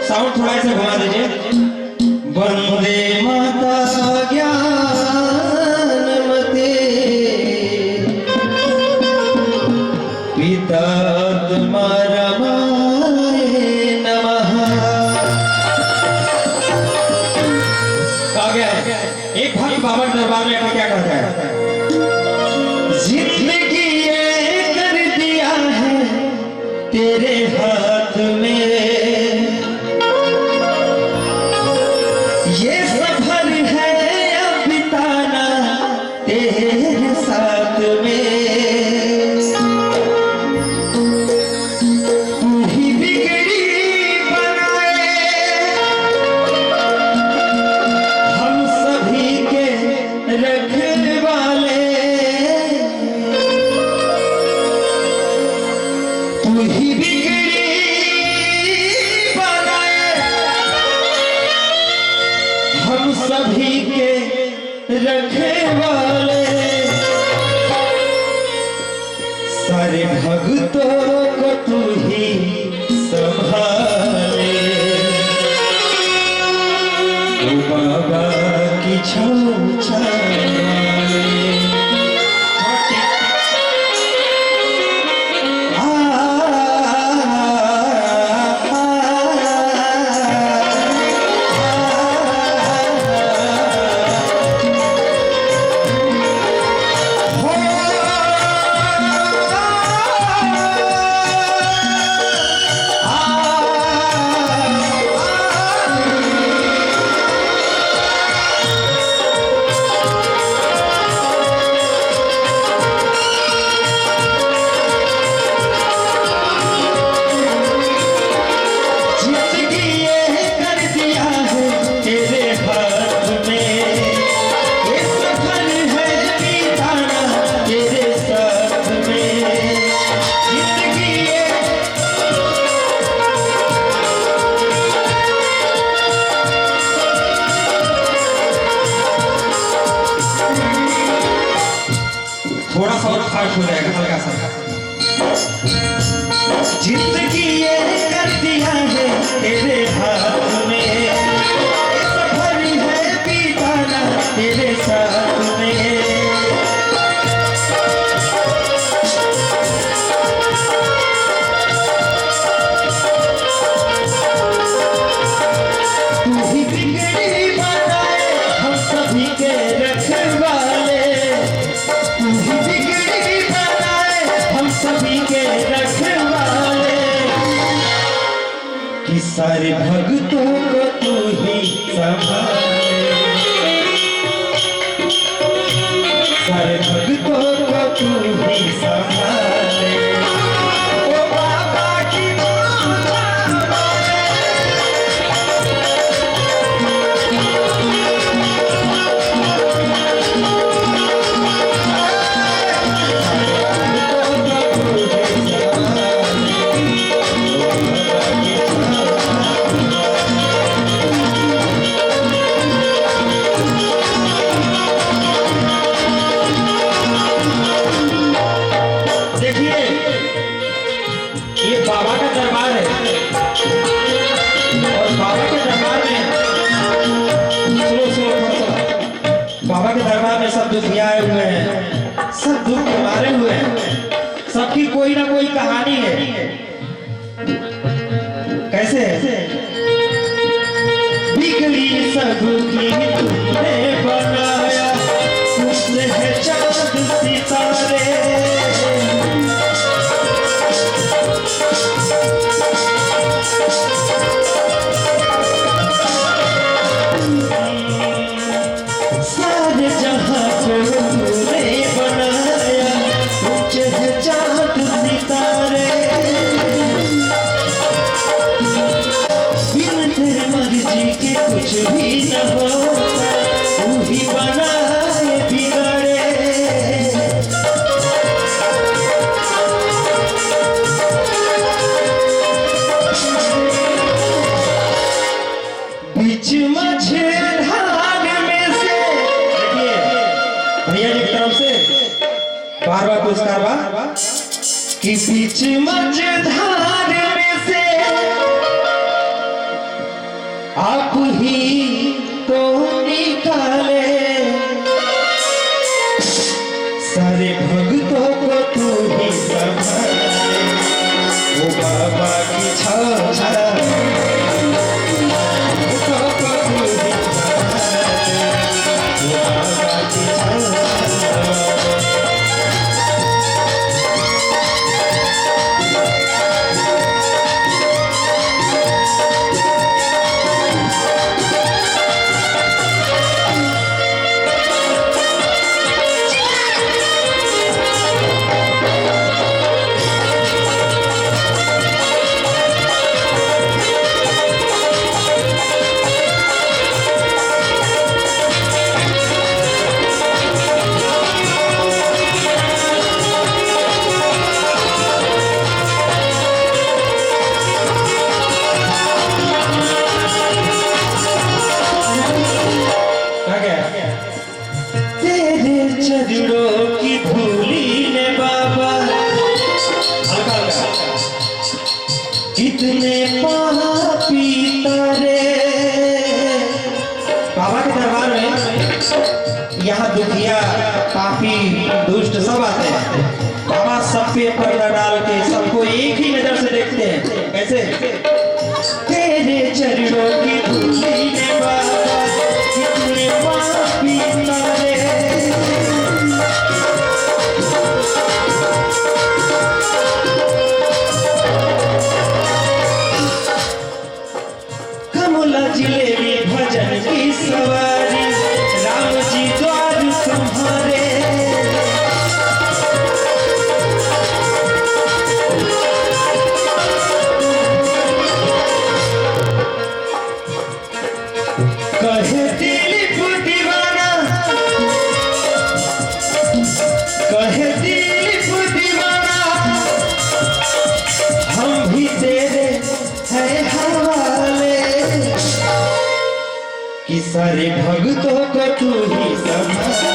Sound थोड़ा सा घुमा दीजिए। वंदे माता ज्ञानमते पिता तुम्हाराय नमः। आ गया एक भक्त बाबा के दरबार में क्या कहता है? जिंदगी ये कर दिया है तेरे हाथ में, ये सफर है अब बिताना तेरे साथ में। तू ही बिगड़ी बनाए हम सभी के रखवाले, तू ही बिगड़ी बनाए हम सभी के रखवाले। सारे भक्तों को तू ही संभाले, ओ बाबा की छाया थोड़ा सा और फास्ट हो जाएगा हल्का सा। जिंदगी ये कर दिया है तेरे हाथ में, सफर है बिताना तेरे साथ में। तू ही बिगड़ी बनाए हम सभी के रखवाले, तू ही बिगड़ी बनाए हम सभी के रखवाले। कि सारे भक्तों को तू ही संभाले, सारे भक्तों को तू ही संभाले। ओ बाबा की बाबा का दरबार है और बाबा के दरबार में सुनो बाबा के दरबार में सब दुखिया आए हुए हैं, सब दुख के मारे हुए हैं, सबकी कोई ना कोई कहानी है। कैसे बिगड़ी सबकी तुमने बनाया, उसने है चांद सितारे, सारे जहां को तूने बनाया, ऊंचे हैं चांद सितारे, बिन तेरे कि बीच मझधार में से आप ही तो निकाले, सारे भक्तों को तू ही संभाले। ओ बाबा की छाया चरणों की धूली ने बाबा कितने पापी तारे। बाबा के दरबार में यहाँ दुखिया पापी दुष्ट सब आते हैं। बाबा सब पे पर्दा डाल के सबको एक ही नजर से देखते हैं। कैसे? तेरे चरणों की धूली ने बाबा कितने पापी तारे। जिलेबी भजन की सवारी राम जी द्वार तुम्हारे। कहे दिलीप दीवाना, कहे दिलीप दीवाना, हम भी तेरे हैं हवाले, कि सारे भक्तों को तू ही संभाले।